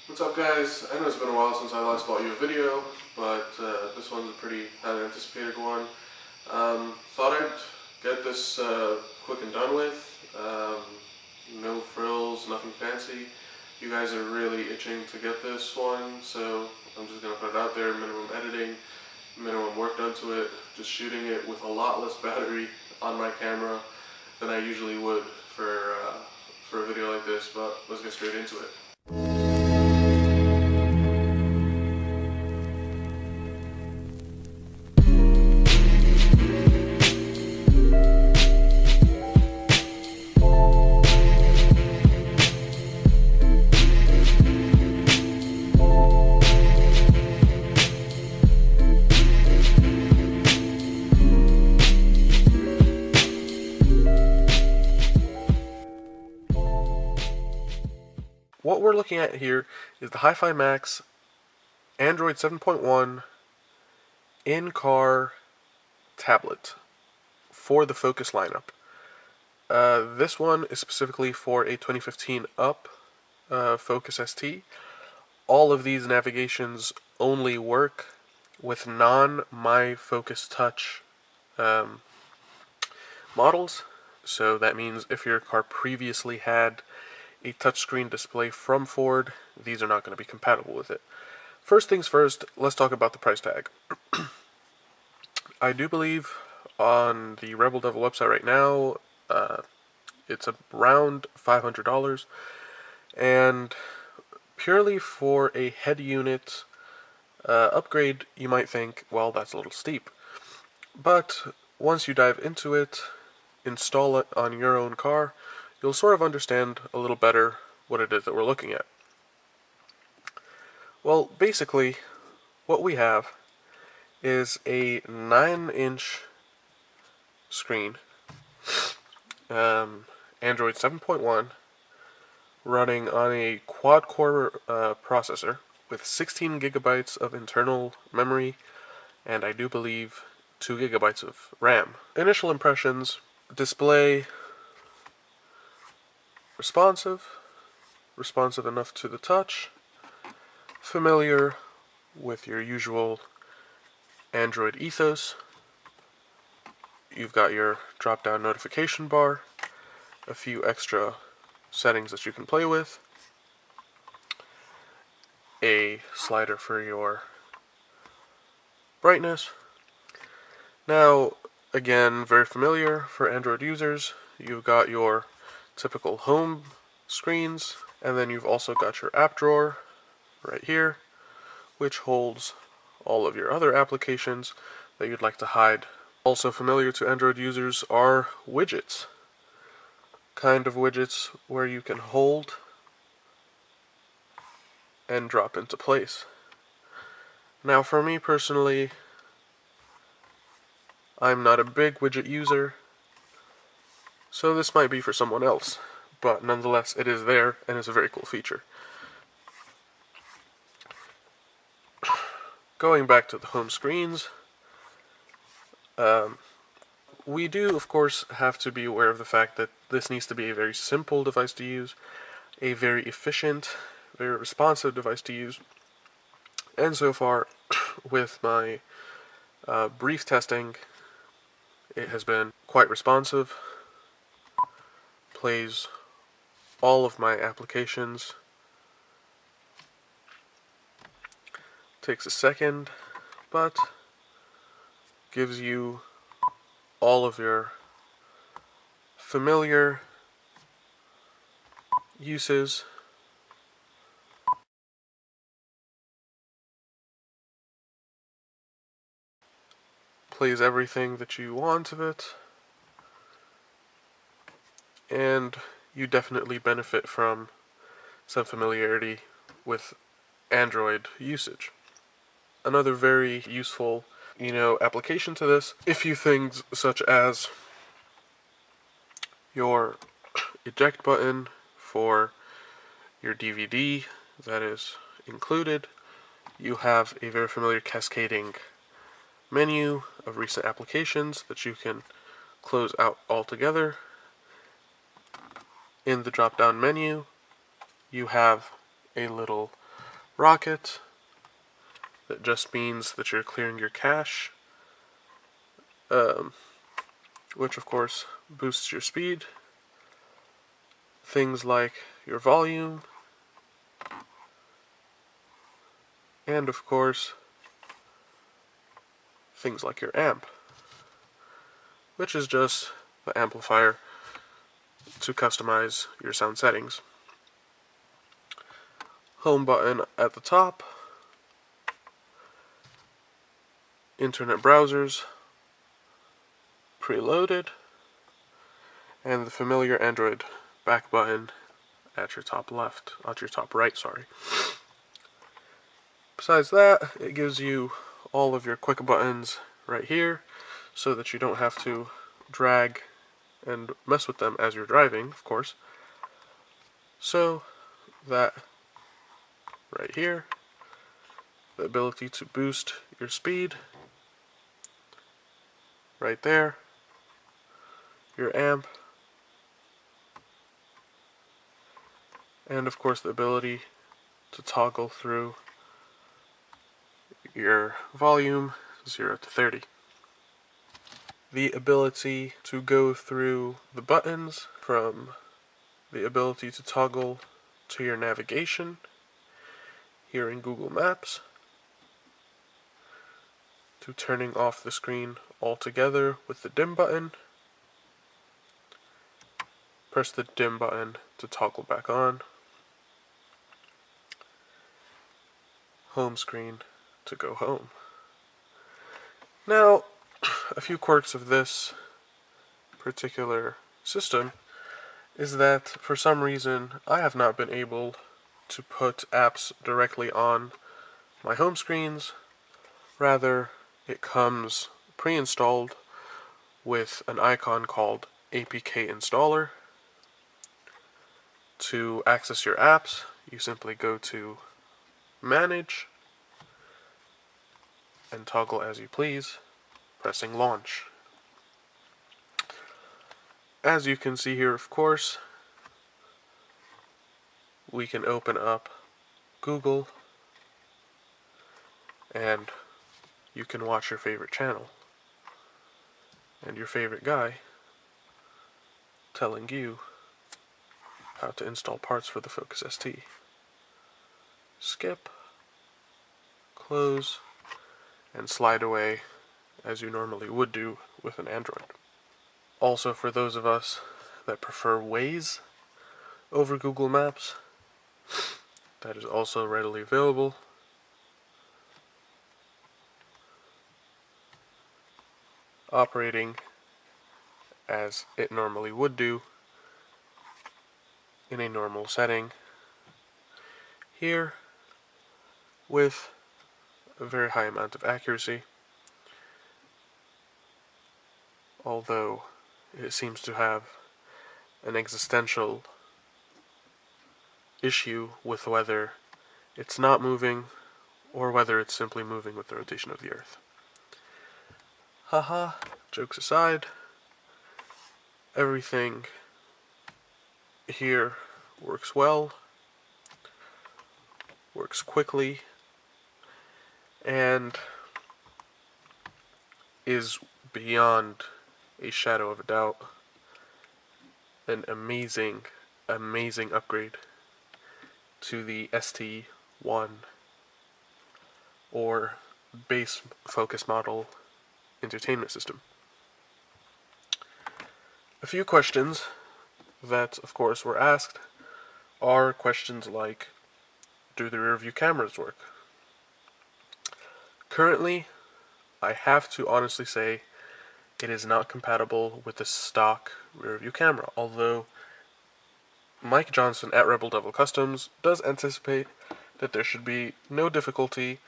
What's up, guys? I know it's been a while since I last brought you a video, but this one's a pretty highly anticipated one. Thought I'd get this quick and done with. No frills, nothing fancy. You guys are really itching to get this one, so I'm just going to put it out there. Minimum editing, minimum work done to it. Just shooting it with a lot less battery on my camera than I usually would for a video like this, but let's get straight into it. What we're looking at here is the Hi-Fi Max Android 7.1 in-car tablet for the Focus lineup. This one is specifically for a 2015 up Focus ST. All of these navigations only work with non-My Focus Touch models. So that means if your car previously had a touchscreen display from Ford, these are not going to be compatible with it. First things first, let's talk about the price tag. I do believe on the Rebel Devil website right now, it's around $500, and purely for a head unit upgrade, you might think, well, that's a little steep. But once you dive into it, install it on your own car, you'll sort of understand a little better what it is that we're looking at. Well, basically, what we have is a 9-inch screen, Android 7.1, running on a quad-core processor with 16 gigabytes of internal memory, and I do believe 2 gigabytes of RAM. Initial impressions: display responsive enough to the touch, familiar with your usual Android ethos. You've got your drop-down notification bar, a few extra settings that you can play with, a slider for your brightness. Now, again, very familiar for Android users. You've got your typical home screens, and then you've also got your app drawer right here, which holds all of your other applications that you'd like to hide. Also familiar to Android users are widgets. Kind of widgets where you can hold and drop into place. Now, for me personally, I'm not a big widget user, so this might be for someone else, but nonetheless, it is there, and it's a very cool feature. Going back to the home screens, we do, of course, have to be aware of the fact that this needs to be a very simple device to use, a very efficient, very responsive device to use, and so far, with my brief testing, it has been quite responsive. Plays all of my applications. Takes a second, but gives you all of your familiar uses. Plays everything that you want of it, and you definitely benefit from some familiarity with Android usage. Another very useful, application to this, a few things such as your eject button for your DVD that is included. You have a very familiar cascading menu of recent applications that you can close out altogether. In the drop-down menu, you have a little rocket, that just means that you're clearing your cache, which of course boosts your speed. Things like your volume, and of course things like your amp, which is just the amplifier to customize your sound settings. Home button at the top, internet browsers preloaded, and the familiar Android back button at your top left, at your top right, sorry. Besides that, it gives you all of your quick buttons right here, so that you don't have to drag and mess with them as you're driving, of course. So that right here, the ability to boost your speed, right there, your amp, and of course the ability to toggle through your volume 0 to 30. The ability to go through the buttons, from the ability to toggle to your navigation here in Google Maps, to turning off the screen altogether with the dim button. Press the dim button to toggle back on. Home screen to go home. Now, a few quirks of this particular system is that for some reason I have not been able to put apps directly on my home screens. Rather, it comes pre-installed with an icon called APK Installer. To access your apps, you simply go to Manage and toggle as you please, pressing Launch. As you can see here, of course, we can open up Google and you can watch your favorite channel and your favorite guy telling you how to install parts for the Focus ST. Skip, close, and slide away as you normally would do with an Android. Also, for those of us that prefer Waze over Google Maps, that is also readily available. Operating as it normally would do in a normal setting. Here, with a very high amount of accuracy, although it seems to have an existential issue with whether it's not moving or whether it's simply moving with the rotation of the Earth. Haha, jokes aside, everything here works well, works quickly, and is beyond a shadow of a doubt an amazing upgrade to the ST1 or base focus model entertainment system. A few questions that, of course, were asked are questions like, do the rear view cameras work? Currently, I have to honestly say it is not compatible with the stock rear view camera, although Mike Johnson at Rebel Devil Customs does anticipate that there should be no difficulty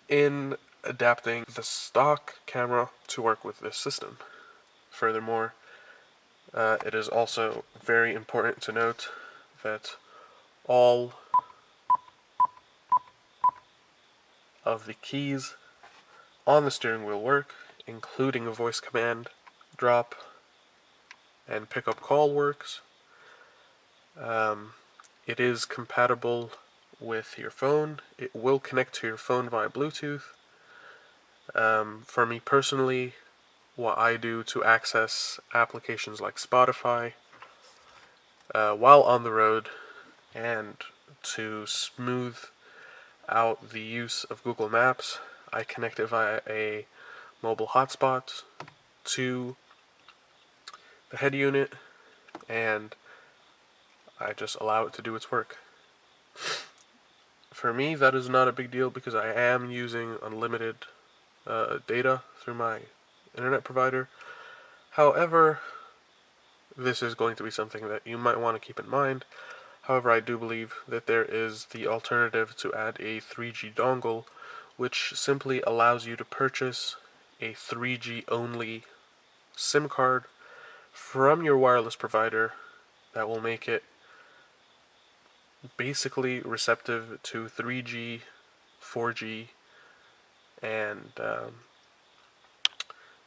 in adapting the stock camera to work with this system. Furthermore, it is also very important to note that all of the keys on the steering wheel work, including a voice command, drop, and pickup call works. It is compatible with your phone. It will connect to your phone via Bluetooth. For me personally, what I do to access applications like Spotify while on the road, and to smooth out the use of Google Maps, I connect it via a mobile hotspot to the head unit, and I just allow it to do its work. For me, that is not a big deal because I am using unlimited data through my internet provider. However, this is going to be something that you might want to keep in mind. However, I do believe that there is the alternative to add a 3G dongle, which simply allows you to purchase a 3G only SIM card from your wireless provider that will make it basically receptive to 3G, 4G, and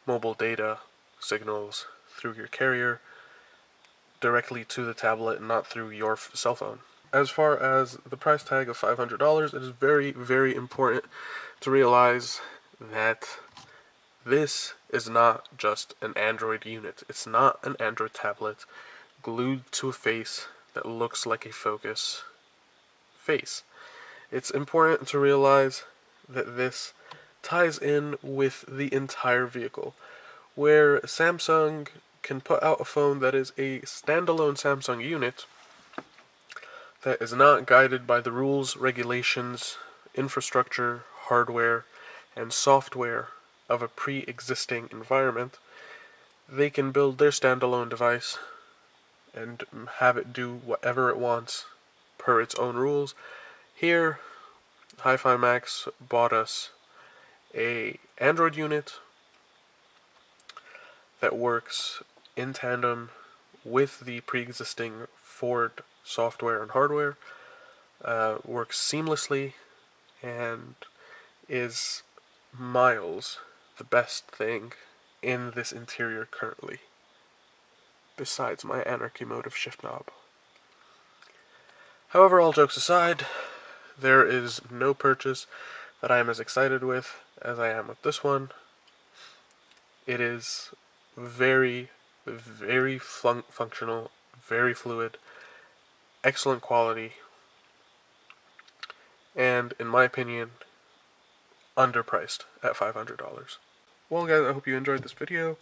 mobile data signals through your carrier directly to the tablet and not through your cell phone. As far as the price tag of $500, it is very, very important to realize that this is not just an Android unit. It's not an Android tablet glued to a face that looks like a Focus face. It's important to realize that this ties in with the entire vehicle, where Samsung can put out a phone that is a standalone Samsung unit that is not guided by the rules, regulations, infrastructure, hardware, and software of a pre-existing environment. They can build their standalone device and have it do whatever it wants per its own rules. Here, Hi-Fi Max bought us a Android unit that works in tandem with the pre-existing Ford software and hardware, works seamlessly, and is miles the best thing in this interior currently, besides my anarchy mode of shift knob. However, all jokes aside, there is no purchase that I am as excited with as I am with this one. It is very, very functional, very fluid, excellent quality, and in my opinion, underpriced at $500. Well guys, I hope you enjoyed this video.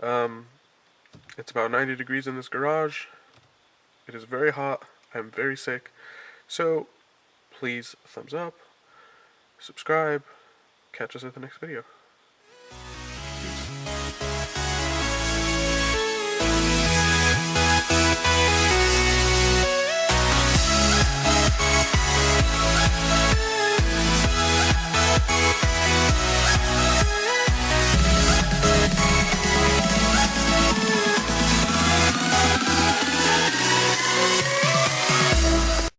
It's about 90 degrees in this garage. It is very hot. I'm very sick. So, please thumbs up, subscribe, catch us at the next video.